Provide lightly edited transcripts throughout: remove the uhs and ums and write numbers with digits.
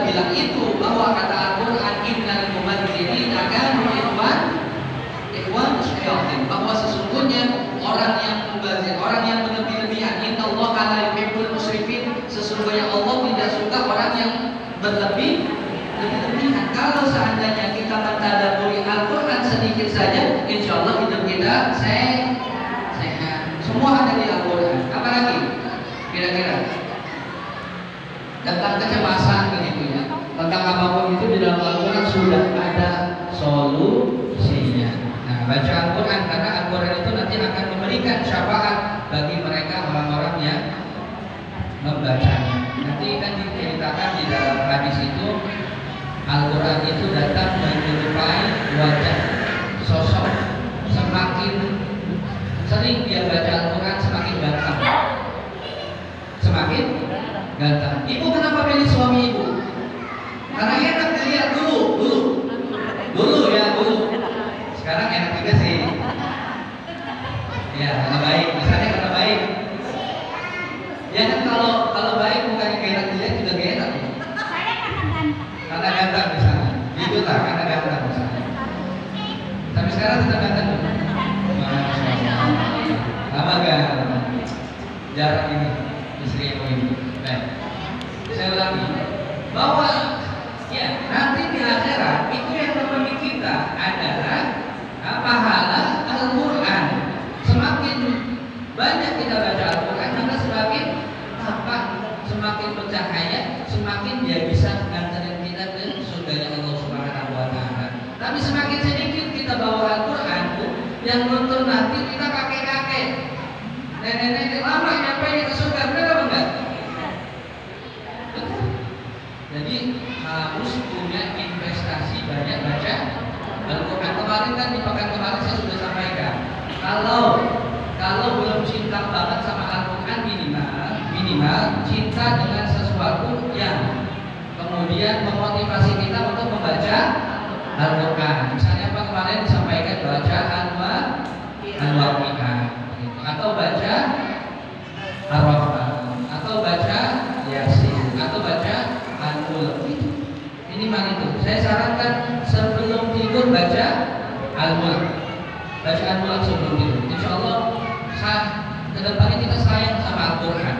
bilang itu bahwa kata Al-Quran innal mubadzirin kanu ikhwan syayatin, bahwa sesungguhnya orang yang mubazir, orang yang berlebih-lebihan, innallaha la yuhibbul musrifin, sesungguhnya Allah tidak suka orang yang berlebihan. Kalau seandainya kita mentadabburi Al-Quran sedikit saja, insya Allah hidup kita sehat. Semua ada di Al-Quran. Apalagi kira-kira tentang kecemasan begitu ya, tentang apapun itu di dalam Al-Quran sudah ada solusinya. Nah, baca Al-Quran, karena Al-Quran itu nanti akan memberikan syafaat bagi mereka orang-orang yang membacanya. Nanti kan diceritakan di dalam hadis itu, Al-Quran itu datang menyerupai wajah sosok, semakin sering dia baca Al-Quran semakin ganteng. Semakin ganteng. Ibu kenapa pilih suami ibu? Karena enak dilihat dulu ya. Sekarang enak juga sih. Ya, karena baik. Misalnya karena baik. Ya kan kalau baik bukannya gak enak dilihat juga gak enak. Karena ganteng misalnya. Gitu lah, karena ganteng misalnya. Tapi sekarang tetap ganteng. Lama gak? Jarang ini istri ibu ini. Baik. Saya ulangi bahwa ya nanti di akhirat itu yang memenuhi kita adalah pahala Al-Quran. Semakin banyak kita baca Al-Quran, maka semakin tampak, semakin bercahaya, semakin dia bisa nganterin kita ke surganya Allah Subhanahu wa Ta'ala. Tapi semakin sedikit kita bawa Al-Quran, yang nonton nanti kita kakek-kakek, nenek-nenek lama nyampe ke surga, benar apa enggak? Jadi harus punya investasi banyak baca Al-Quran. Kemarin kan di pekan kemarin saya sudah sampaikan, kalau belum cinta banget sama Al-Quran, minimal cinta dengan sesuatu yang kemudian memotivasi kita untuk membaca Al-Quran. Misalnya apa kemarin disampaikan, baca Al-Waqiah, atau baca Ar-Rahman, atau baca Yasin, atau baca Al-Mulk. Minimal itu. Saya sarankan sebelum tidur baca Al-Mulk. Baca Al-Mulk sebelum tidur. Insya Allah kedepannya kita sayang sama Al-Quran.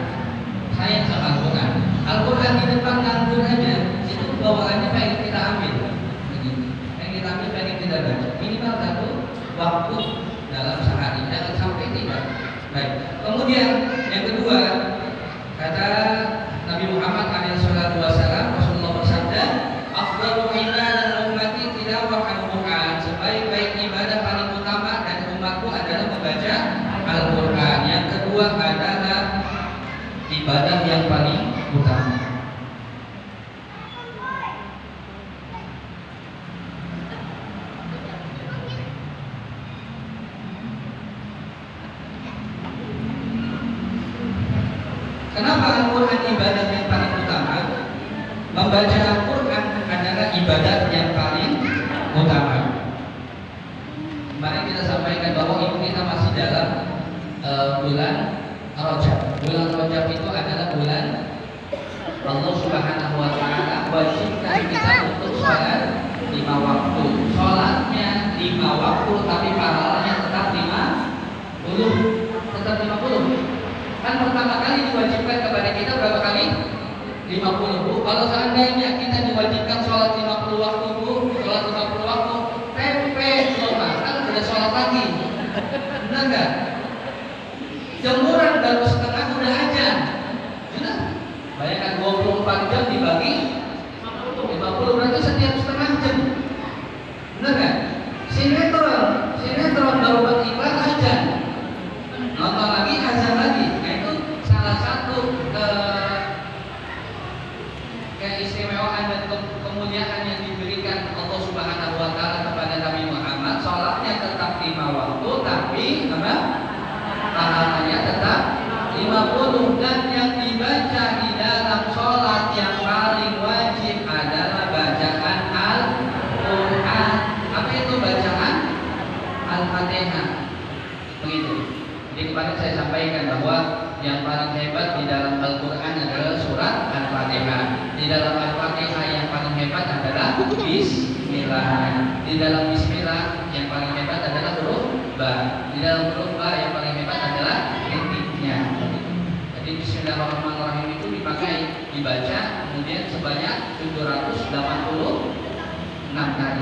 Al-Quran di depan nganggur aja, itu bawaannya pengen kita ambil. Pengen kita baca. Minimal satu waktu dalam sehari, jangan sampai tidak. Baik. Kemudian yang kedua, kata Nabi Muhammad SAW, Rasulullah bersabda, afdalu ibadah ummati tilawah Al-Quran. Sebaik-baik ibadah paling utama dan umatku adalah membaca Al-Quran. Yang kedua adalah ibadah yang paling utama. Kenapa Al-Quran ibadah yang paling utama? Membaca Al-Quran adalah ibadah yang paling utama. Kemarin kita sampaikan bahwa ibu kita masih dalam bulan Rajab. Bulan Rajab itu adalah bulan Allah Subhanahu wa Ta'ala wajibkan kita untuk sholat 5 waktu. Sholatnya 5 waktu, tapi pahalanya tetap 50. Kan pertama kali diwajibkan kepada kita berapa kali? 50 Bu. Kalau seandainya kita diwajibkan sholat 50 waktu Bu, sholat 50 waktu, tempe belum makan udah sholat lagi. Benar nggak? Jemuran baru setengah udah ajan. Sudah. Bayangkan 24 jam dibagi 50 berarti setiap setengah jam. Benar nggak? Sinetron baru beriklan ajan. Nonton lagi azan lagi. Nah, itu salah satu keistimewaan dan kemuliaan yang diberikan Allah Subhanahu wa Ta'ala kepada Nabi Muhammad. Sholatnya tetap 5 waktu, tapi apa? Pahalanya tetap 50. Dan yang dibaca di dalam sholat yang paling wajib adalah bacaan Al-Quran. Apa itu bacaan? Al-Fatihah. Begitu. Jadi kemarin saya sampaikan bahwa yang paling hebat di dalam Al-Quran adalah surat Al-Fatihah. Di dalam Al-Fatihah yang Bismillah. Di dalam Bismillah yang paling hebat adalah huruf ba. Di dalam huruf ba yang paling hebat adalah titiknya. Jadi Bismillahirrahmanirrahim itu dibaca kemudian sebanyak 786 kali.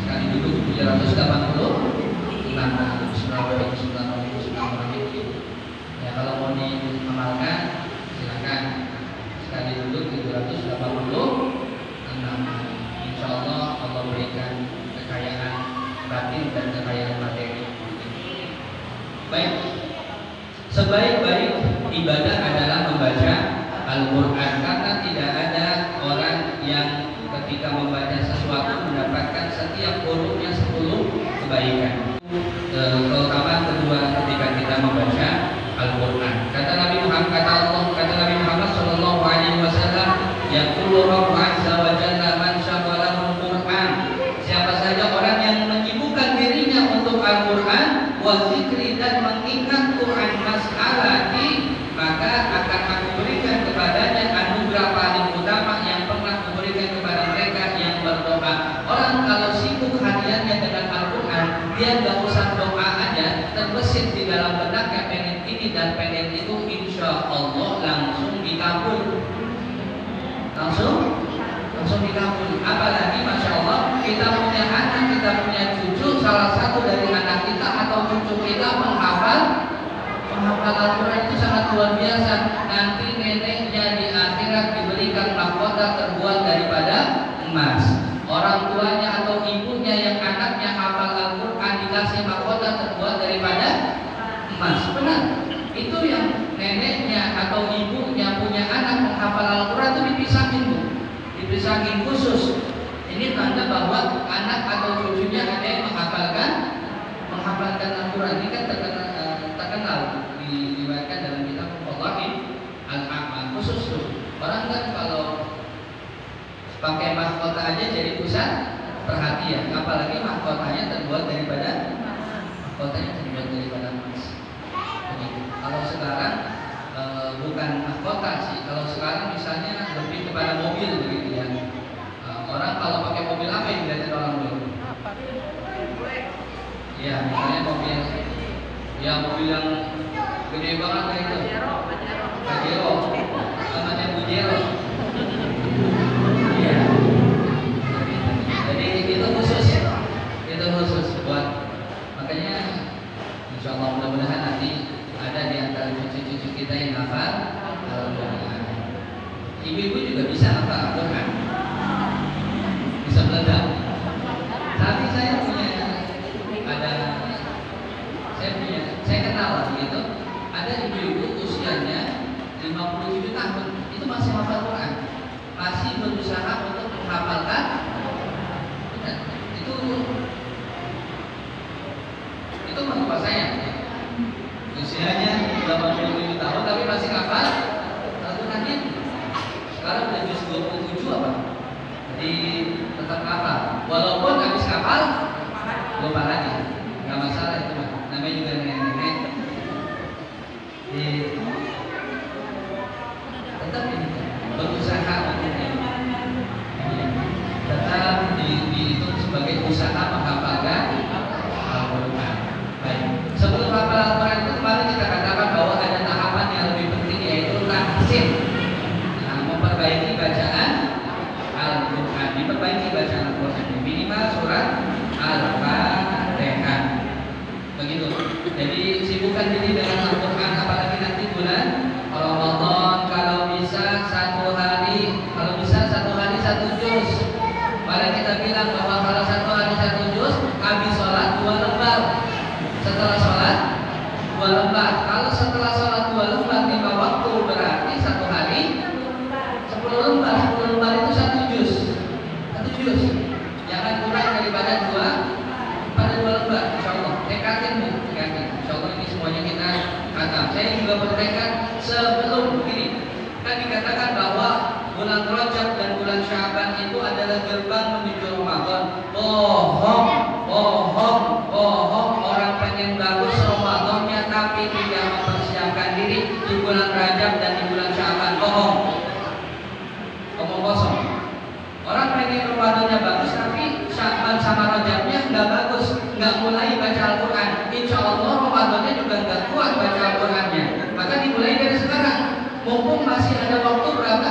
Sekali duduk 786 kali. Bismillahirrahmanirrahim. Ya, kalau mau diamalkan silakan. Sekali duduk 786. Insya Allah Allah berikan kekayaan batin dan kekayaan materi. Baik, sebaik-baik ibadah adalah membaca Al-Quran, karena tidak ada orang yang ketika membaca sesuatu mendapatkan setiap hurufnya 10 kebaikan. Terutama kedua ketika kita membaca Al-Quran. Kata Nabi Muhammad Shallallahu Alaihi Wasallam, yaqulu Rabbu azza wa jalla man syaghalahu Al-Quran. Siapa saja orang yang menyibukkan dirinya untuk Al-Quran, wa zikri, dan mengingat Quran mas'alati, maka akan aku berikan kepadanya anugerah paling utama yang pernah kuberikan kepada mereka yang berdoa. Orang kalau sibuk hariannya dengan Al-Quran, dia nggak usah doa aja, terbesit di dalam benaknya pengen ini dan pengen itu, insya Allah langsung dikabul. Langsung dikabul. Apalagi masya Allah kita punya anak, kita punya cucu, salah satu dari anak kita atau cucu kita menghafal Al-Quran, itu sangat luar biasa. Nanti neneknya di akhirat diberikan mahkota terbuat daripada emas. Orang tuanya atau ibunya yang anaknya hafal Al-Quran dikasih mahkota terbuat daripada emas. Benar. Itu yang neneknya atau ibunya punya anak menghafal Al-Quran itu dipisahin khusus. Ini tanda bahwa anak atau cucunya ada yang menghafalkan Al-Quran. Ini kan terkenal diriwayatkan dalam kitab Fadail Al-Amal khusus tuh. Orang kan kalau pakai mahkota aja jadi pusat perhatian, apalagi mahkotanya terbuat daripada emas. Kalau sekarang bukan mahkota sih. Kalau sekarang misalnya lebih kepada mobil begitu ya. Orang kalau pakai mobil apa yang dilihat orang dulu? Ya, misalnya mobil yang gede banget kayak itu. Pajero. Namanya Bujero. Iya. Jadi itu khusus buat, makanya insya Allah mudah-mudahan nanti ada di antara cucu-cucu kita yang hafal Al-Quran. Ibu-ibu juga bisa hafal Al-Quran, bisa meledak. Tapi saya kenal gitu, ada ibu-ibu usianya 57 tahun itu masih hafal Quran, masih berusaha untuk menghafalkan. Itu mertua saya usianya 87 tahun tapi masih hafal Al-Quran. Sekarang udah juz 27 apa? Jadi tetap hafal, walaupun habis hafal lupa lagi, nggak masalah itu mah. Namanya juga nenek-nenek. Tetap berusaha tetap dihitung sebagai usaha menghafalkan Al-Quran. Baik. Sebelum hafal Al-Quran itu kemarin kita katakan bahwa ada tahapan yang lebih penting, yaitu tahsin. Memperbaiki bacaan Al-Quran, minimal surat Al-Fatihah. Begitu. Jadi sibukkan diri dengan Al-Quran, apalagi nanti bulan Ramadan. Kalau bisa satu hari satu juz. Mari kita bilang bahwa kalau satu hari satu juz, habis sholat 2 lembar. Setelah sholat 2 lembar. Kalau setelah sholat 2 lembar 5 waktu, berarti satu hari 10 lembar. 10 lembar itu satu juz. Jangan kurang daripada 2 lembar. Insya Allah. Tekatin. Insya Allah ini semuanya kita khatam. Saya juga bertekad sebelum ini. Kan dikatakan bahwa bulan Rajab dan bulan Syaban itu adalah gerbang menuju Ramadan. Bohong. Orang pengen bagus Ramadannya tapi tidak mempersiapkan diri di bulan Rajab dan di bulan Syaban. Bohong. Omong kosong. Orang pengen Ramadan nggak bagus, nggak mulai baca Al-Quran, insya Allah Ramadannya juga nggak kuat baca Al-Qurannya. Maka dimulai dari sekarang. Mumpung masih ada waktu berapa?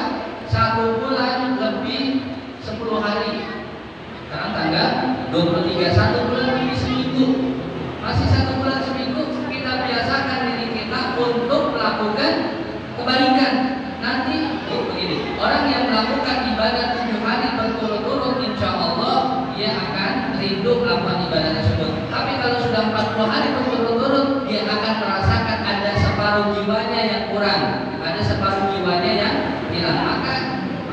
1 bulan lebih 10 hari. Sekarang tanggal 23, 1 bulan lebih seminggu. Masih 1 bulan seminggu, kita biasakan diri kita untuk melakukan kebaikan. Nanti begini, orang yang melakukan ibadah 7 hari berturut-turut, insya Allah dia akan rindu melakukan ibadah tersebut. Tapi kalau sudah 40 hari berturut-turut, dia akan merasakan ada separuh jiwanya yang kurang, ada separuh jiwanya yang hilang.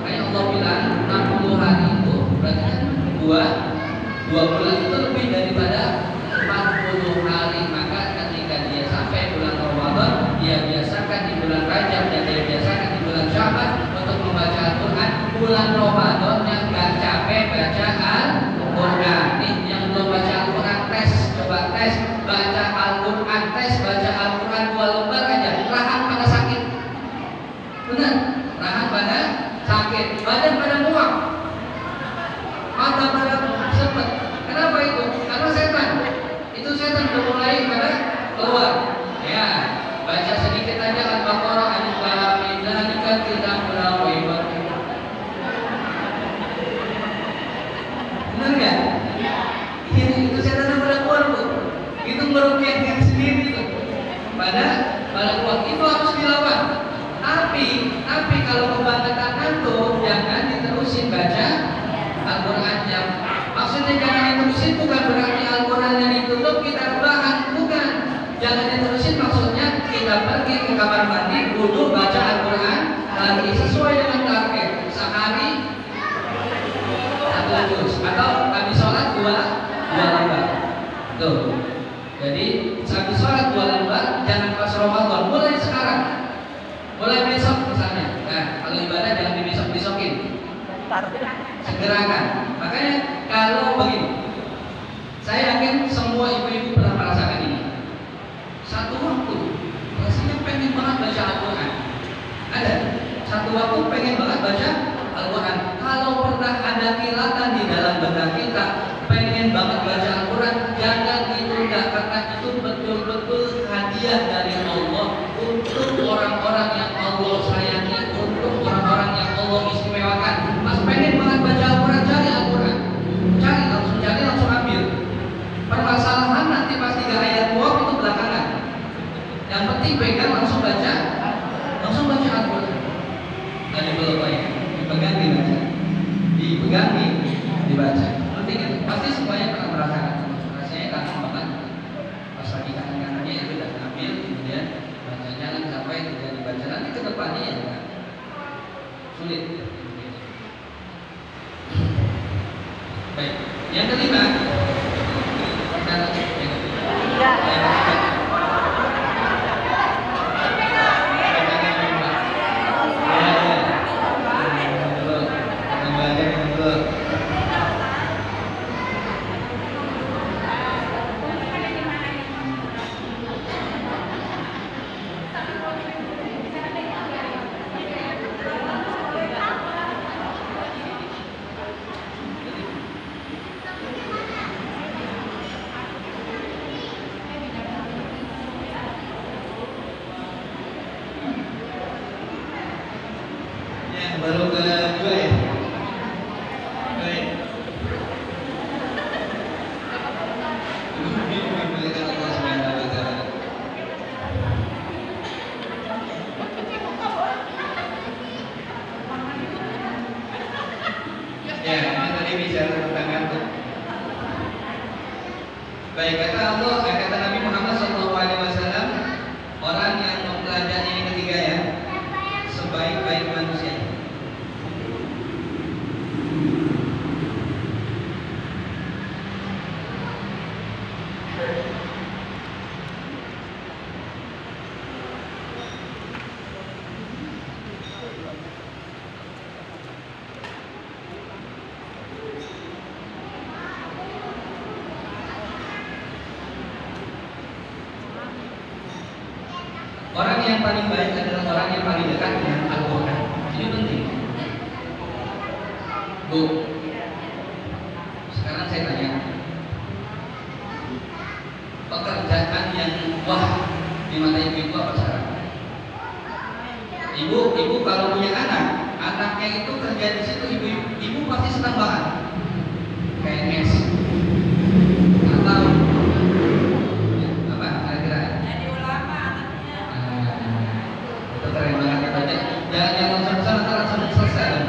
Makanya Allah bilang 60 hari itu berarti kan 2 bulan itu lebih daripada 40 hari. Maka ketika dia sampai bulan Ramadan, dia biasakan di bulan Rajab dan dia biasakan di bulan Syaban untuk membaca Al-Quran. Bulan Ramadannya gak capek baca Al-Quran. Nih yang belum baca Al-Quran tes, coba tes baca Al-Quran, tes baca Al-Quran 2 lembar aja, rahang pada sakit. Benar, rahang pada sakit, badan pada muak, mata pada sepet. Kenapa itu? Karena setan. Itu setan udah mulai pada keluar. Ya, baca sedikit aja Al-Baqarah, Alif Lam Mim, Dzalikal Kitabul La Raiba. Benar nggak? Itu setan pada keluar tuh. Itu merugikan sendiri itu. Pada keluar itu harus dilawan. Tapi kalau kebangetan ngantuk, jangan diterusin baca Al-Qurannya. Maksudnya jangan diterusin bukan berarti Al-Qurannya ditutup kita rebahan, bukan. Jangan diterusin maksudnya kita pergi ke kamar mandi, duduk baca Al-Quran lagi sesuai dengan target. Sehari 1 juz atau habis sholat 2 lembar. Tuh. Jadi habis sholat 2 lembar, jangan pas Ramadan, mulai sekarang. Mulai besok misalnya. Nah, kalau ibadah jangan dibesok-besokin. Segerakan. Makanya kalau begini, saya yakin semua ibu-ibu pernah merasakan ini. Satu waktu rasanya pengen banget baca Al-Quran. Ada. Satu waktu pengen banget baca Al-Quran. Kalau pernah ada kilatan di dalam benak kita pengen banget baca Al-Quran, jangan ditunda karena itu betul-betul hadiah dari Allah untuk orang-orang yang Allah sayangi, untuk orang-orang yang Allah istimewakan. Mas pengen banget baca Al-Quran, cari Al-Quran, cari langsung ambil. Permasalahan nanti pas 3 ayat muaf itu belakangan. Yang penting pegang langsung baca Al-Quran. Nggak dipeluk lagi, dipegang dibaca, dibaca. Penting itu, pasti semuanya pernah merasakan. Rasanya kangen banget. Pas lagi kangen-kangennya itu udah ambil, kemudian bacanya kan sampai tidak dibaca. Nanti ke depannya ya sulit. Baik, yang kelima baru kedua ya. Baik. Dimuliakan Allah Subhanahu wa taala. Ya, ini tadi bicara tentang ngantuk. Baik, kata Allah, kata Nabi Muhammad SAW, orang yang mempelajari ini ketiga ya, sebaik-baik manusia. Orang yang paling baik adalah orang yang paling dekat dengan Al-Quran. Ini penting. Bu, sekarang saya tanya, pekerjaan yang wah di mata ibu apa cara? Ibu kalau punya anaknya itu kerja di situ, ibu pasti senang banget. PNS atau apa kira-kira? Jadi ulama anaknya. Itu keren banget katanya. Jangan langsung langsung selesai.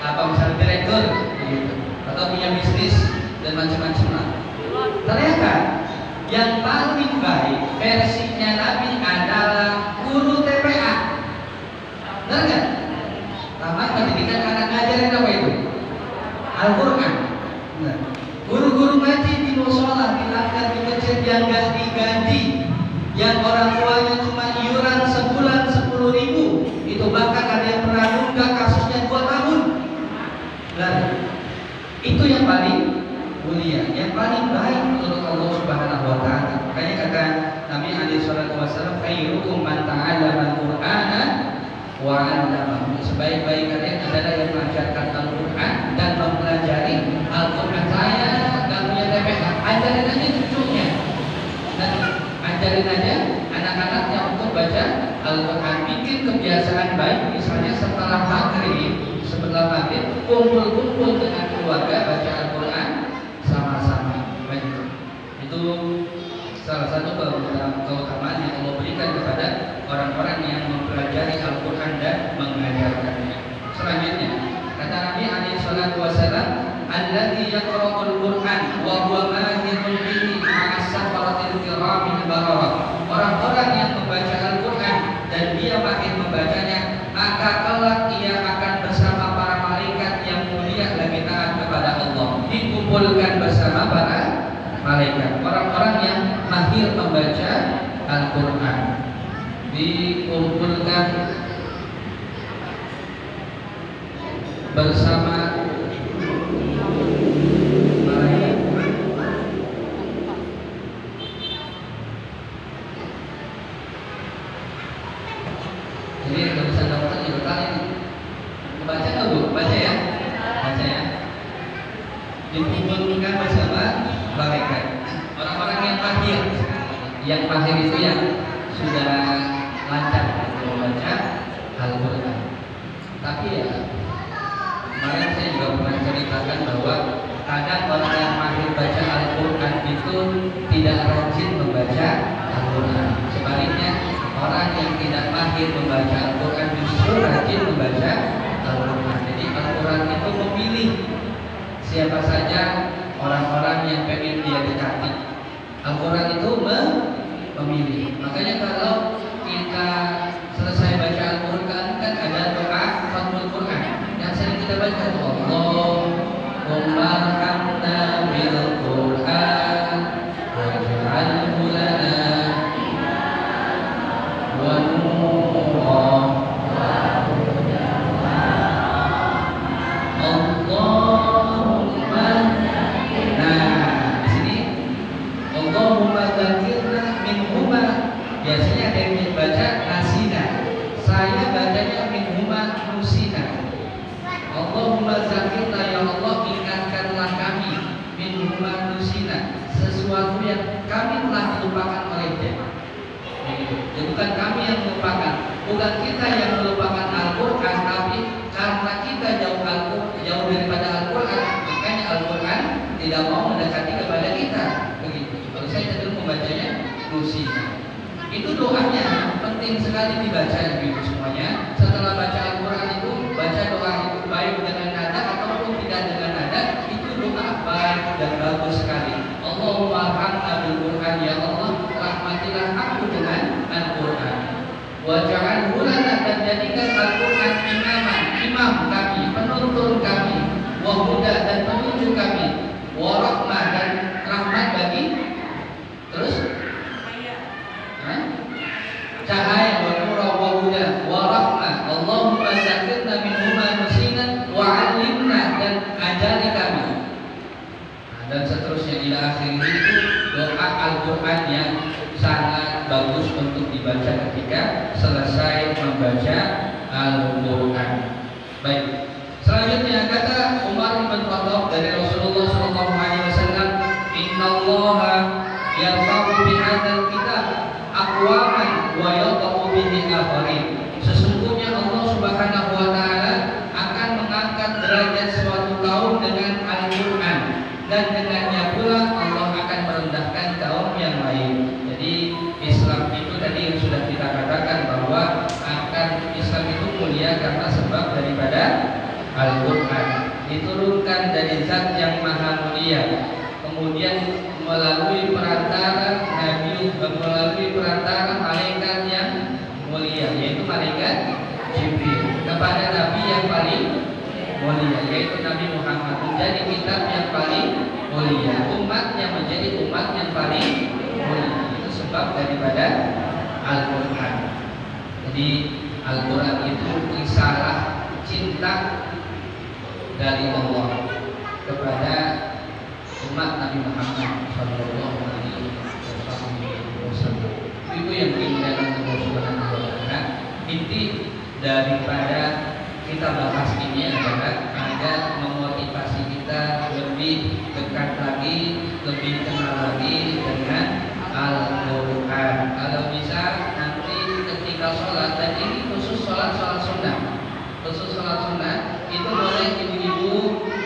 Apa misalnya direktur gitu. Atau punya bisnis dan macam-macam lah. Ternyata yang paling baik versinya Nabi adalah guru TPA. Benar nggak? Taman pendidikan anak ngajarin apa itu? Al-Quran. Nah, guru-guru ngaji di musola, di langgar, di masjid yang nggak digaji, yang orang tuanya cuma iuran sebulan 10.000, itu bahkan ada yang pernah nunggak kasusnya 2 tahun. Nah, itu yang paling mulia, yang paling baik menurut Allah Subhanahu wa taala. Makanya kata Nabi alaihi salatu wasallam, khairukum man ta'allama al-Qur'ana wa 'allamahu. Sebaik-baik kalian adalah yang mengajarkan Al-Qur'an dan mempelajari Al-Qur'an. Saya enggak punya TPA, ajarin aja cucunya. Dan ajarin aja anak-anaknya untuk baca Al-Qur'an. Bikin kebiasaan baik, misalnya setelah maghrib kumpul-kumpul dengan keluarga baca Al-Quran sama-sama. Begitu. Itu salah satu keutamaan yang Allah berikan kepada orang-orang yang mempelajari Al-Quran dan mengajarkannya. Selanjutnya, kata Nabi alaihi salatu wasallam, alladzi yaqra'ul Qur'an wa huwa mahirun bihi ma'as safaratil kiramil bararah. Orang-orang yang membaca Al-Quran dan dia mahir membacanya, maka kelak ia akan bersama para malaikat yang mulia lagi taat kepada Allah, dikumpulkan bersama para malaikat. Orang-orang yang mahir membaca Al-Quran dikumpulkan bersama malaikat. Jadi nggak bisa dapat juga kali ini. Baca nggak bu? Baca ya? Baca ya. Dikumpulkan bersama malaikat. Orang-orang yang mahir itu yang sudah lancar membaca Al-Quran. Tapi ya, kemarin saya juga pernah ceritakan bahwa kadang orang yang mahir baca Al-Quran itu tidak rajin membaca Al-Quran. Sebaliknya, orang yang tidak mahir membaca Al-Quran justru rajin membaca Al-Quran. Jadi Al-Quran itu memilih siapa saja orang-orang yang pengen dia dekati. Al-Quran itu memilih. Makanya kalau kita selesai baca Al-Quran kan ada doa Fathul Quran yang sering kita baca, Allahumma arhamna bil Quran waj'alhu lana wa nuran. Allahumma, nah di sini Allahumma dzakirna minhuma. Biasanya ada yang baca nasina, saya bacanya minhuma nusina. Allahumma dzakirna, ya Allah ingatkanlah kami, minhuma nusina, sesuatu yang kami telah dilupakan olehnya. Ya, bukan kami yang melupakan, bukan kita yang melupakan Al-Quran, tapi karena kita jauh daripada Al-Quran, makanya Al-Quran tidak mau mendekati kepada kita. Begitu. Kalau saya cenderung membacanya nusina. Itu doanya penting sekali dibaca ibu semuanya. Setelah baca Al-Quran itu baca doa itu baik dengan nada ataupun tidak dengan nada, itu doa baik dan bagus sekali. Allahumma arhamna bil Quran, ya Allah rahmatilah aku dengan Al-Quran. Waj'alhu lana, dan jadikan Al-Quran imam kami, penuntun kami, wa huda, dan petunjuk kami, wa rahmah, dan rahmat bagi, terus cahaya, wa nura, wa huda, wa rahmah. Allahumma dzakirna minhuma nusina wa 'allimna, dan ajari kami. Dan seterusnya ila akhir itu doa Al-Quran yang sangat bagus untuk dibaca ketika selesai membaca Al-Quran. Baik. Selanjutnya kata Umar bin Khattab dari Rasulullah SAW, Innallaha yarfa akharin. Sesungguhnya Allah Subhanahu wa taala akan mengangkat derajat suatu kaum dengan Al-Qur'an, dan dengannya pula Allah akan merendahkan kaum yang lain. Jadi Islam itu tadi yang sudah kita katakan bahwa akan Islam itu mulia karena sebab daripada Al-Qur'an, diturunkan dari zat yang maha mulia, kemudian melalui perantara Nabi, melalui perantara malaikat yang mulia, yaitu malaikat Jibril, kepada Nabi yang paling mulia, yaitu Nabi Muhammad, menjadi kitab yang paling mulia, umat yang menjadi umat yang paling mulia. Itu sebab daripada Al-Quran. Jadi Al-Quran itu risalah cinta dari Allah kepada umat Nabi Muhammad Sallallahu Alaihi Wasallam. Itu yang diinginkan Allah Subhanahu Wa Taala. Inti daripada kita bahas ini adalah agar memotivasi kita lebih dekat lagi, lebih kenal lagi dengan Al-Quran. Kalau bisa nanti ketika sholat, dan ini khusus sholat sunnah, khusus sholat sunnah, itu boleh ibu-ibu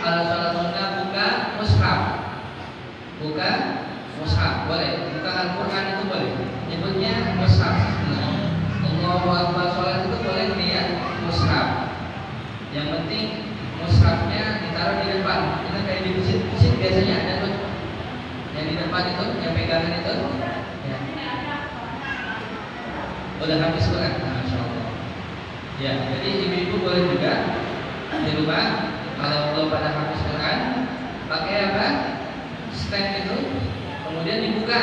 kalau sholat sunnah buka mushaf, buka mushaf boleh, buka Al-Quran itu boleh, nyebutnya mushaf. Allahu Akbar, sholat itu boleh lihat mushaf. Yang penting mushafnya ditaruh di depan. Kita kayak di masjid biasanya ada tuh, yang di depan itu, yang pegangan itu. Ya. Udah habis Quran, Masya Allah. Ya, jadi ibu-ibu boleh juga di rumah kalau belum pada habis Quran, pakai apa? Stand itu, kemudian dibuka.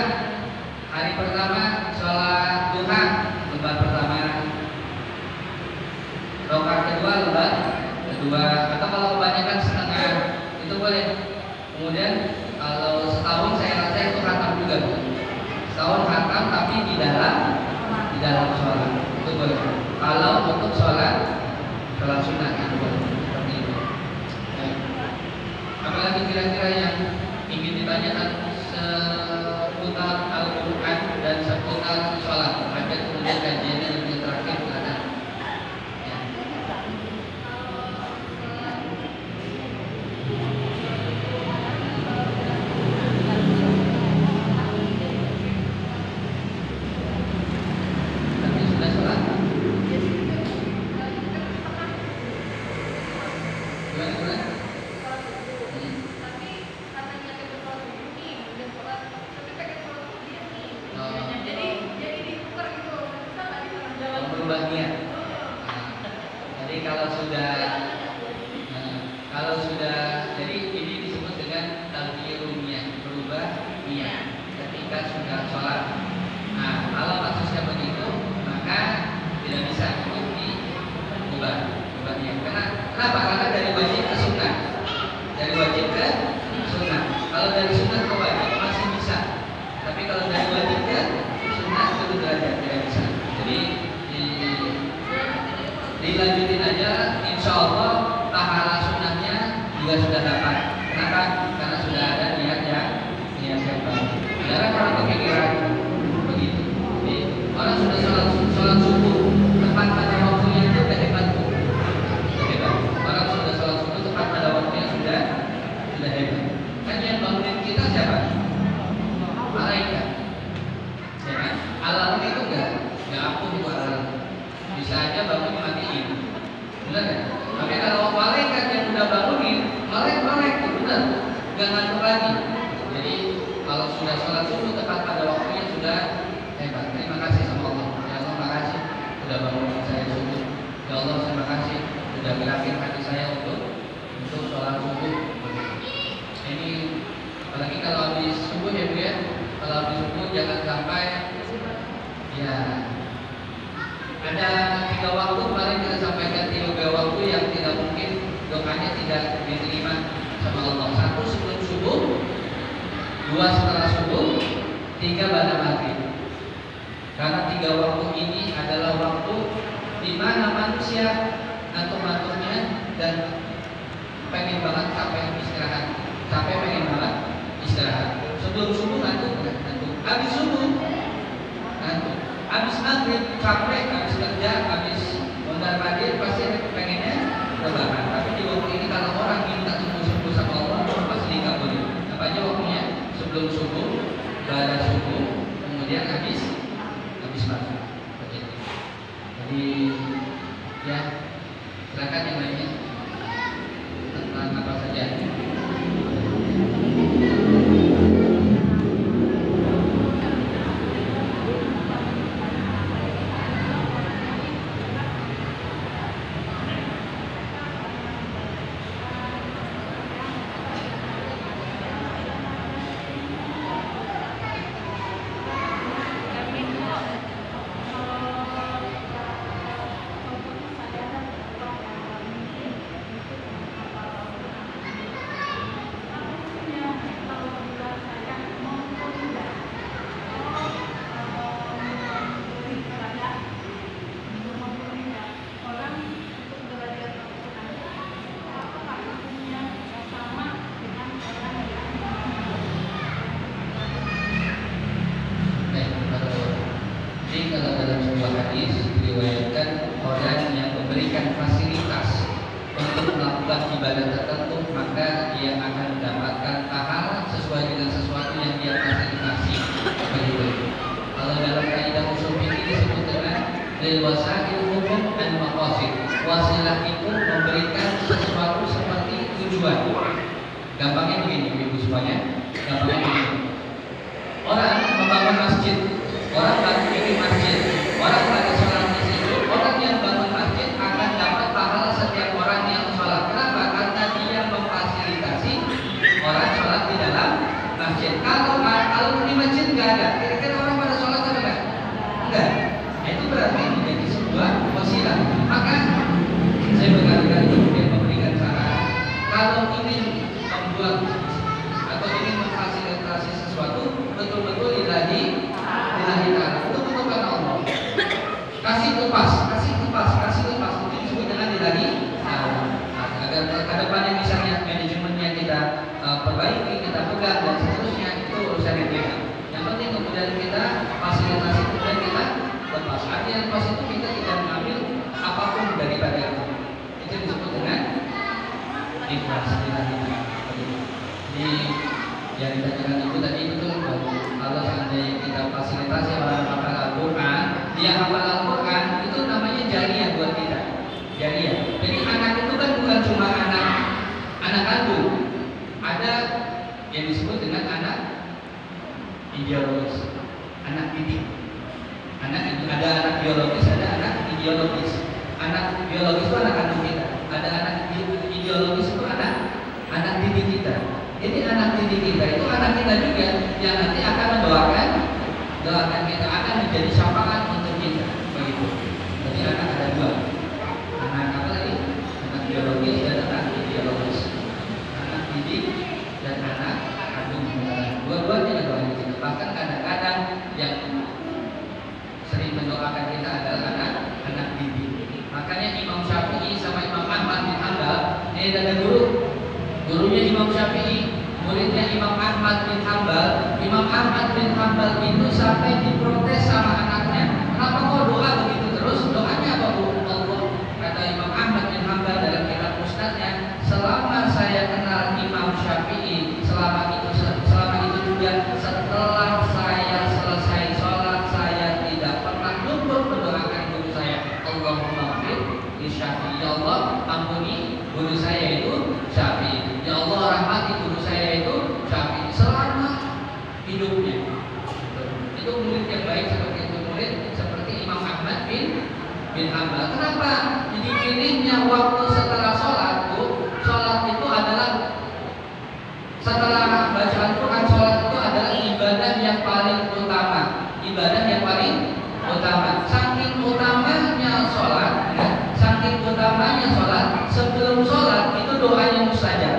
Hari pertama sholat duha, lembar pertama. Rakaat kedua lembar kedua, atau kalau kebanyakan setengah itu boleh. Kemudian kalau setahun saya rasa itu khatam juga, setahun khatam tapi di dalam sholat itu boleh. Kalau untuk sholat sunnah itu boleh seperti itu. Apalagi kira-kira yang ingin ditanyakan seputar Al-Quran dan seputar sholat, ada kemudian kajiannya yang terakhir ada. Dilanjutin aja, insya Allah pahala sunnahnya juga sudah dapat. Kenapa? Karena sudah ada niat yang baik. Jarang orang kepikiran begitu. Jadi orang sudah sholat subuh tepat pada waktunya itu udah hebat. Hebat. Orang sudah sholat subuh tepat pada waktunya sudah hebat. Kan yang bangunin kita siapa? Malaikat. Ya kan? Alam itu enggak ampun itu alam. Bisa aja bangun matiin, benar kan? Tapi kalau malaikat yang udah bangunin, malaikat benar, nggak ngantuk lagi. Jadi kalau sudah sholat subuh tepat pada waktunya sudah hebat. Terima kasih sama Allah. Ya Allah, terima kasih sudah bangunin saya subuh. Ya Allah, terima kasih sudah gerakin hati saya untuk sholat subuh. Ini apalagi kalau habis subuh ya Bu ya. Kalau habis subuh jangan sampai ya. Ada 3 waktu kemarin kita sampaikan 3 waktu yang tidak mungkin doanya tidak diterima sama Allah. 1 sebelum subuh, 2 setelah subuh, 3 pada maghrib. Karena 3 waktu ini adalah waktu di mana manusia ngantuk-ngantuknya dan pengen banget sampai istirahat, pengen banget istirahat. Sebelum subuh ngantuk, habis subuh ngantuk. Habis maghrib capek, habis kerja, habis mondar mandir pasti pengennya rebahan. Tapi di waktu ini kalau orang minta sungguh-sungguh sama Allah, pasti dikabulin. Apa aja waktunya? Sebelum subuh, ba'da subuh, kemudian habis maghrib. Begitu. Jadi ya, silakan yang lainnya tentang apa saja. Kalau dalam sebuah hadis diriwayatkan orang yang memberikan fasilitas untuk melakukan ibadah tertentu, maka dia akan mendapatkan pahala sesuai dengan sesuatu yang dia fasilitasi. Begitu. Kalau dalam kaidah usul fikih disebut dengan lil wasail hukum dan maqasid. Wasilah itu memberikan sesuatu seperti tujuan. Gampangnya begini, Ibu semuanya. Gampangnya begini. Orang membangun masjid. Orang bangun bikin masjid, orang lagi sholat di situ, orang yang bangun masjid akan dapat pahala setiap orang yang sholat. Kenapa? Karena dia memfasilitasi orang sholat di dalam masjid. Kalau di masjid nggak ada, kira-kira orang pada sholat apa enggak? Enggak. Itu berarti menjadi sebuah wasilah. Maka saya berkali-kali kemudian memberikan saran, kalau ingin membuat atau ingin memfasilitasi sesuatu, betul-betul lillahi ta'ala, betul-betul karena Allah. Kasih lepas itu disebut dengan lillahi ta'ala. Agar ke depannya misalnya manajemennya kita perbaiki, kita pegang dan seterusnya, itu urusan yang beda. Yang penting kemudian kita fasilitasi, kemudian kita lepas. Artinya lepas itu kita tidak mengambil apapun daripada itu. Itu disebut dengan ikhlas lillahi ta'ala. Jadi yang dikatakan itu tadi betul. Kalau seandainya kita fasilitasi orang hafal Al-Quran, dia hafal Al-Quran, itu namanya jariyah buat kita. Jariyah. Jadi anak itu kan bukan cuma anak kandung, ada yang disebut dengan anak ideologis, anak didik. Ada anak biologis, ada anak ideologis. Anak biologis itu anak kandung kita, ada anak ideologis itu anak didik kita. Jadi anak didik kita itu anak kita juga yang nanti akan mendoakan kita, akan menjadi syafaat untuk kita. Begitu. Jadi anak ada dua. Anak apa lagi? Anak biologis dan anak ideologis. Anak didik dan anak kandung. Dua-duanya mendoakan kita. Bahkan kadang-kadang yang sering mendoakan kita adalah anak didik. Makanya Imam Syafi'i sama Imam Ahmad bin Hanbal, ini ada gurunya Imam Syafi'i, muridnya Imam Ahmad bin Hanbal. Imam Ahmad bin Hanbal itu sampai diprotes sama anaknya. Kenapa kok doa begitu terus? Doanya apa Bu? Allah. Kata Imam Ahmad bin Hanbal dalam kitab Musnadnya, selama saya kenal Imam Syafi'i, selama itu juga setelah saya selesai sholat, saya tidak pernah luput mendoakan guru saya. Allahumma fir li Syafi'i, ya Allah ampuni guru saya itu Syafi'i. Ya Allah rahmati guru saya itu Syafi'i selama hidupnya. Itu murid yang baik seperti itu, murid seperti Imam Ahmad bin Hanbal. Kenapa? Jadi pilihnya waktu setelah sholat, Bu. Sholat itu adalah setelah bacaan Quran, sholat itu adalah ibadah yang paling utama. Ibadah yang paling utama. Saking utamanya sholat, sebelum sholat itu doanya mustajab.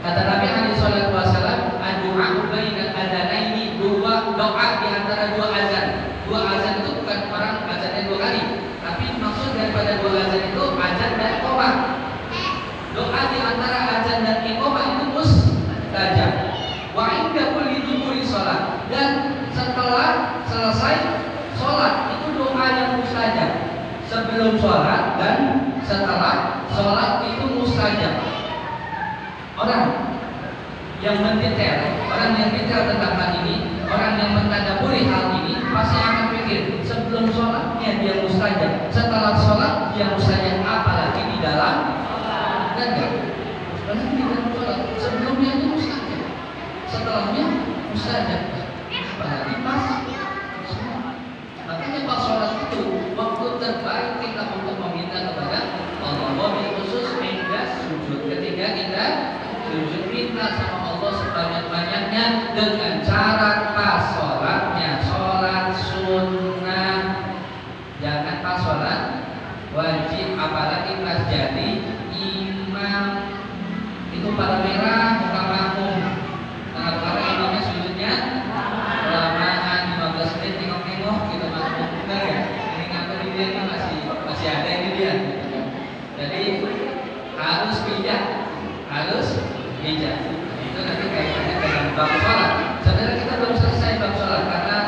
Kata Nabi alaihi salatu wasallam, "Ad-du'a baina adzanaini", doa di antara dua azan. Dua azan itu bukan orang azannya dua kali, tapi maksud daripada dua azan itu azan dan iqamah. Doa di antara azan dan iqamah itu mustajab. Wa inda kulli duburi sholat, dan setelah selesai sholat itu doa yang mustajab. Orang yang mendetail, orang yang detail tentang hal ini, orang yang mentadaburi hal ini pasti akan pikir sebelum sholatnya dia mustajab, setelah sholat dia mustajab, apalagi di dalam dan enggak. Sebenarnya di dalam sholat sebelumnya itu mustajab, setelahnya mustajab, apalagi pas sholat. Makanya pas sholat itu waktu terbaik kita untuk meminta kepada Allah. Wabil khusus hingga sujud. Ketika kita sujud minta sama Allah sebanyak-banyaknya dengan cara pas sholatnya, sholat sunnah, jangan pas sholat wajib, apalagi pas jadi imam itu pada merah muka makmum. Nah, karena imamnya sujudnya kelamaan 15 menit tengok-tengok gitu makmum, benar ya? Ini ngapain dia ini masih ada ini dia. Jadi harus bijak, harus bijak. Itu nanti kaitannya dengan bab sholat. Sebenarnya kita belum selesai bab sholat karena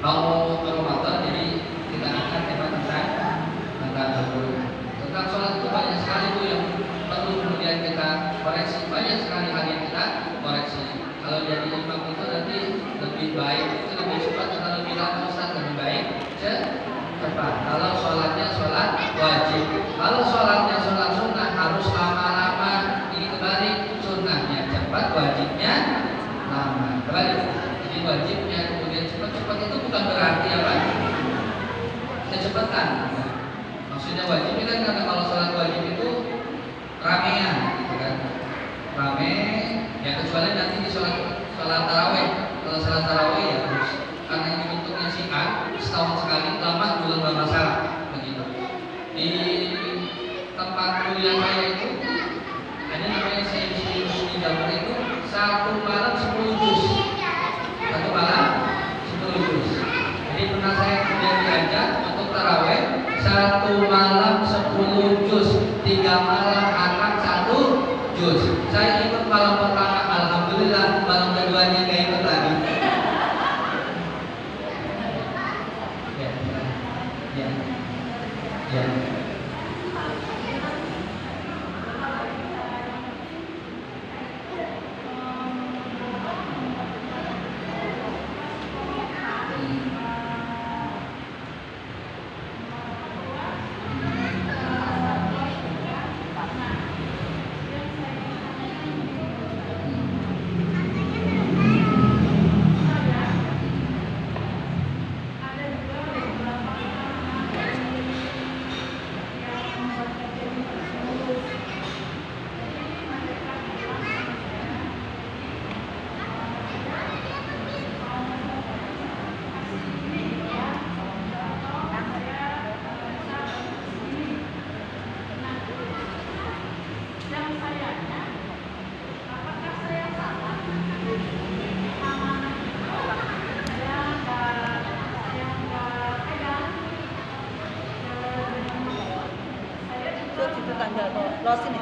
mau Ramadan, jadi kita akan tema tentang sholat itu banyak sekali tuh yang perlu kemudian kita koreksi, banyak sekali hal yang kita koreksi. Kalau jadi imam itu nanti lebih baik, itu lebih cepat atau lebih lama Ustaz? Lebih baik cepat. Kalau sholatnya sholat wajib, kalau sholatnya sholat sunnah harus lama-lama. Ini kebalik, sunnahnya cepat, wajibnya lama. Kebalik. Jadi wajibnya kemudian cepat-cepat itu bukan berarti apa? Kecepatan. Maksudnya wajib itu kan karena kalau sholat wajib itu ramean, gitu kan? Rame, ya kecuali nanti di sholat taraweh. Kalau sholat taraweh ya harus, karena ini bentuknya syiar, setahun sekali, lama juga nggak masalah, begitu. Di tempat kuliah saya itu ada namanya sesi di Jawa itu satu malam 10 juz, satu malam 10 juz. Jadi pernah saya kemudian diajak untuk taraweh satu malam 10 juz, 3 malam akan 1 juz. Saya ikut malam pertama, alhamdulillah. Malam keduanya nggak ikut lagi. Ya. Tanggal lo sini.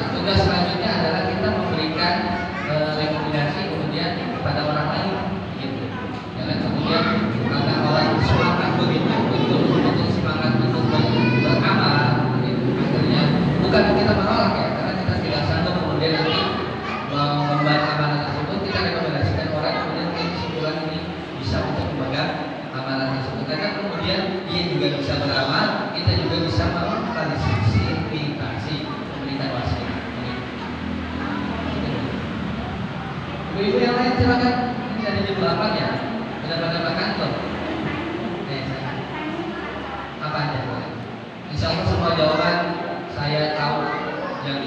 Tugas selanjutnya adalah kita memberikan rekomendasi kemudian kepada orang lain, gitu. Jangan kemudian karena orang semangat begitu untuk semangat untuk beramal, gitu. Akhirnya bukan kita menolak ya, karena kita tidak sanggup kemudian nanti membuat amalan tersebut, kita rekomendasikan orang kemudian kesimpulan ini bisa untuk memegang amalan tersebut, karena kemudian dia juga bisa beramal, kita juga bisa memfasilitasi memberikan wasiat. Ibu-ibu yang lain silakan. Ini dari jam 8 ya. Sudah pada makan belum? Apa aja boleh. Insya Allah semua jawaban saya tahu. Jangan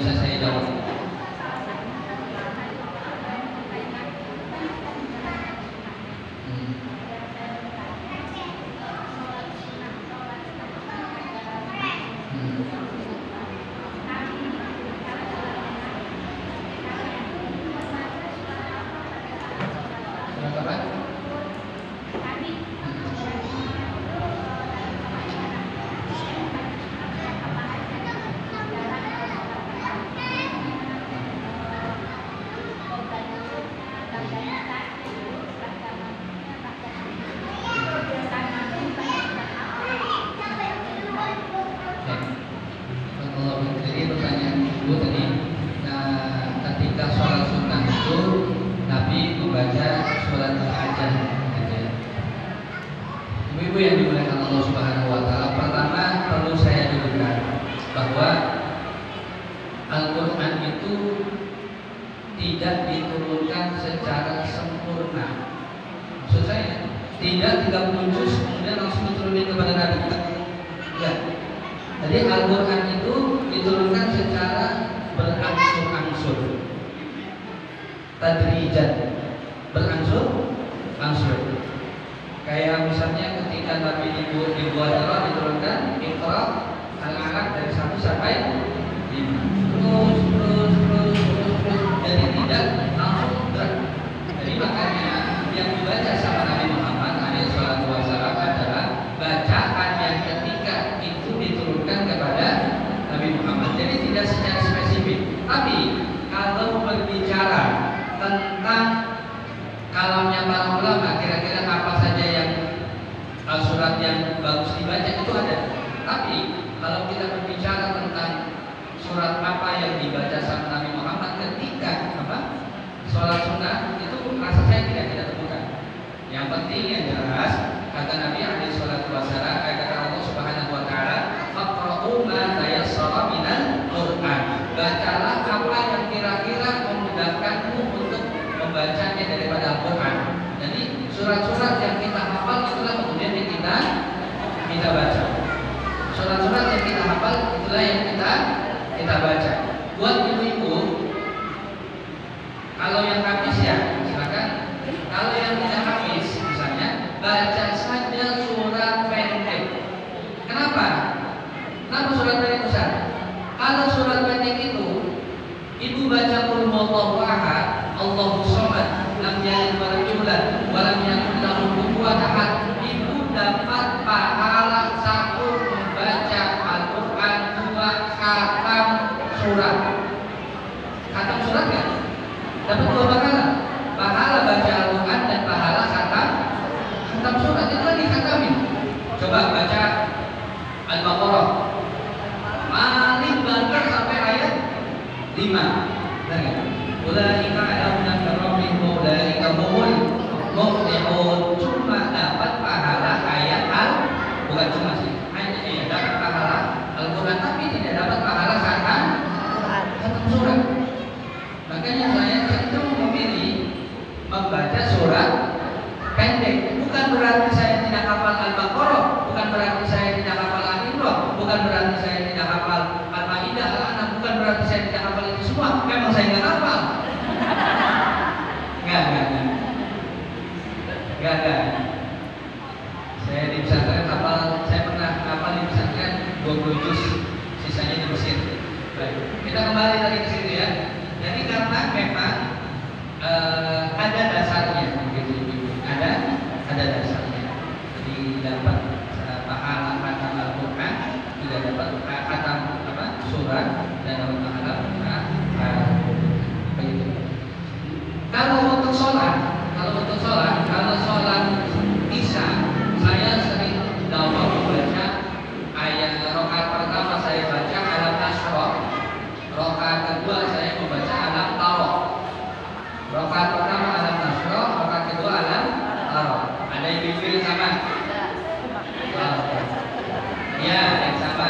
Ibu yang dimuliakan Allah Subhanahu wa taala, pertama perlu saya dudukkan bahwa Al-Qur'an itu tidak diturunkan secara sempurna. Maksud saya, tidak 30 juz kemudian langsung diturunkan kepada Nabi. Enggak. Jadi Al-Qur'an itu diturunkan secara berangsur-angsur. Tadrijan. Berangsur-angsur. Kayak misalnya ketika Nabi dibuat diturunkan Iqra Al-Alaq dari 1 sampai 5. Terus. Jadi tidak langsung berat. Jadi makanya yang dibaca sama Nabi Muhammad SAW adalah bacaan yang ketika itu diturunkan kepada Nabi Muhammad. Jadi tidak secara spesifik. Tapi kalau berbicara tentang kalamnya para ulama, kira-kira apa saja yang surat yang bagus dibaca itu ada. Tapi kalau kita berbicara tentang surat apa yang dibaca sama Nabi Muhammad ketika sholat sunnah, itu rasa saya tidak temukan. Yang penting yang jelas kata Nabi alaihi salatu wasallam, kata Allah Subhanahu wa taala, "Faqra'u ma tayassara minal Qur'an." Bacalah apa yang kira-kira memudahkanmu untuk membacanya daripada Al-Qur'an. Jadi surat-surat yang kita hafal itulah kemudian yang kita baca. Surat-surat yang kita hafal itulah yang kita baca. Buat ibu-ibu, kalau yang habis ya silakan. Kalau yang tidak habis, misalnya baca saja surat pendek. Kenapa? Kenapa surat pendek besar? Kalau surat pendek itu ibu baca qul huwallahu ahad, Allahus samad, lam yalid wa lam yulad wa lam yakul lahu kufuwan ahad, ibu dapat pahala 1 membaca Al-Qur'an, 2 khatam surat. Khatam surat kan? Dapat 2 pahala. Pahala baca Al-Quran dan pahala khatam surat. Itu lagi khatamin. Coba baca Al-Baqarah paling banter sampai ayat 5. Benar nggak? Ulaika ala hudan min rabbihim wa ulaika humul muflihun. Cuma dapat pahala ayat bukan cuma sih. Hanya dapat pahala Al-Quran tapi tidak dapat pahala khatam surat. Makanya saya cenderung memilih membaca surat pendek. Bukan berarti saya tidak hafal Al-Baqarah, bukan berarti saya tidak hafal Al-Imran, bukan berarti saya tidak hafal Al-Maidah, Al-An'am, bukan berarti saya tidak hafal itu semua. Memang saya nggak hafal. Enggak. Saya di pesantren hafal, saya pernah hafal di pesantren 20 juz, sisanya di Mesir. Baik, kita kembali tadi ke situ ya. Jadi karena memang ada dasarnya, begitu ibu. Ada dasarnya. Jadi dapat pahala khatam Al-Qur'an, juga dapat khatam surat, dan dapat pahala begitu. Kalau untuk sholat Isya, saya sering dakwah membaca ayat rakaat pertama saya baca Al-Asra, rakaat kedua saya membaca Al-Tawaf. Rakaat pertama Al-Asra, rakaat kedua Al-Tawaf. Ada yang bibir sama? Ya, yang sama.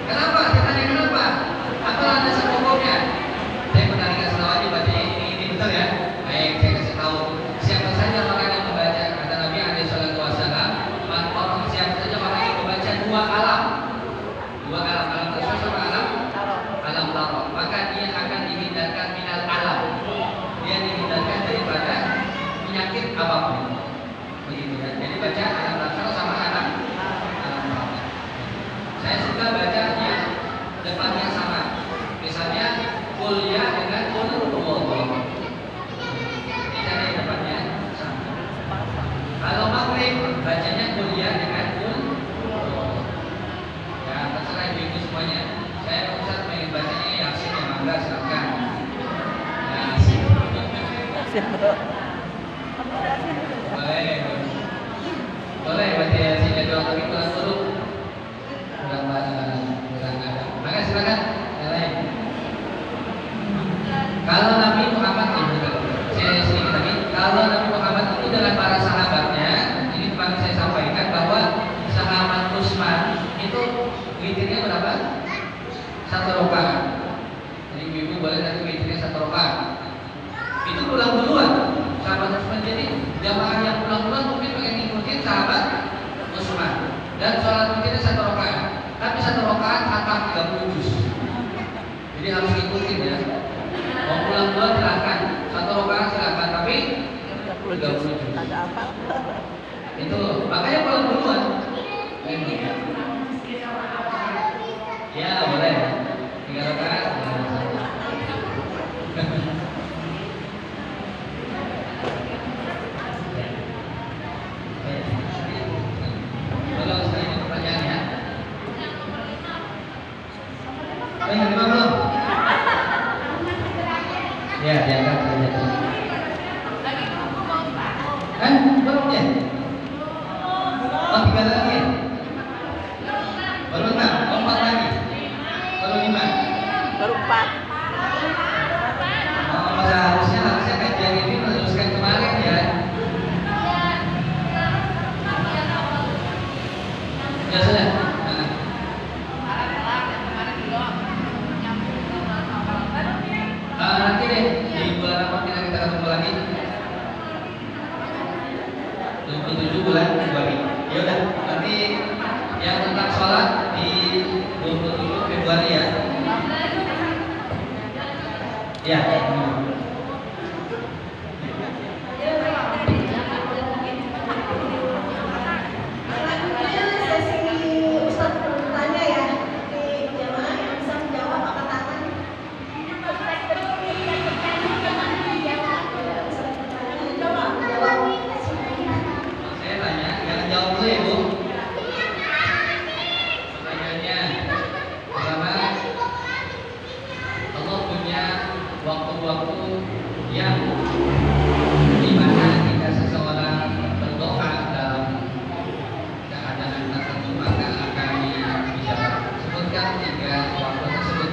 Kenapa? Saya tanya kenapa? Apa landasan pokoknya? Saya pernah dikasih tahu aja baca ini betul ya. Baik, saya kasih tahu. Siapa saja orang yang membaca, kata Nabi alaihi salatu wasallam, siapa saja orang yang membaca 2 alam, alam tersebut sama alam Tawaf, maka dia akan dihindarkan minal alam. Dia dihindarkan daripada penyakit apapun. Begitu kan? Jadi baca alam Tawaf sama alam Tawaf. Saya suka baca yang depannya sama. Misalnya kuliah dengan qul huwallahu. Ini ada yang depannya sama. Kalau maghrib bacanya kuliah dengan qul huwallahu. Ya, terserah ibu semuanya. Saya Ustaz pengen bacanya Yasin yang mangga silakan. Yasin. Boleh baca Yasin ya, doa tapi pulang dulu. Kurang ada. Maka silakan. Yang lain. Kalau Nabi Muhammad saya sedikit lagi. Kalau Nabi Muhammad itu dengan para sahabatnya, ini kemarin saya sampaikan satu rakaat. Jadi ibu boleh nanti witirnya satu rakaat. Itu pulang duluan. Sahabat Utsman, jadi jamaah yang pulang duluan mungkin pengen ngikutin sahabat Utsman. Dan sholat witirnya satu rakaat. Tapi satu rakaat khatam 30 juz. Jadi harus ngikutin ya. Mau pulang duluan silahkan. Satu rakaat silahkan. Tapi 30 juz. Ada apa? Itu makanya pulang duluan. Ya boleh. 3 rakaat. Kalau selanjutnya pertanyaan ya. Yang kelima belum? Ya, diangkat saja. Belum ya? Oh, 3 lagi ya? Baru 6, 4 lagi. Baru 5. Baru 4. Oh, harusnya kajian ini meneruskan kemarin ya. Ya sudah. Nanti deh di bulan Ramadan kita ketemu lagi. 27 bulan Februari. Ya udah, nanti yang tentang sholat di 27 Februari ya. Ya. Selanjutnya sesi Ustadz bertanya ya. Di jamaah yang bisa menjawab angkat tangan. Saya tanya, jangan jawab dulu ya Bu. Pertanyaannya, pertama, Allah punya waktu-waktu yang dimana jika seseorang berdoa dalam keadaan tertentu maka akan dijawab. Sebutkan 3 waktu tersebut.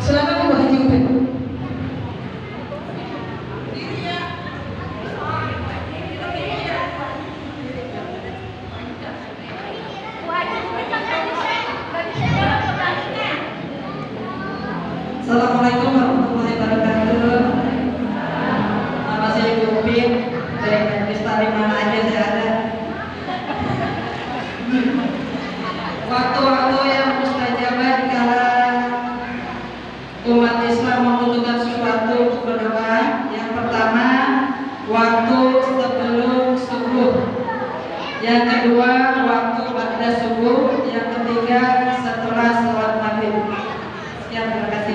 Silakan Bu Haji Upin. Assalamualaikum warahmatullahi wabarakatuh. Nama saya Ibu Upin dari Majelis Taklim mana aja saya ada. Waktu-waktu yang mustajabah kala umat Islam membutuhkan sesuatu untuk berdoa. Yang pertama, waktu sebelum subuh. Yang kedua, waktu ba'da subuh. Yang ketiga, setelah sholat maghrib. Sekian, terima kasih.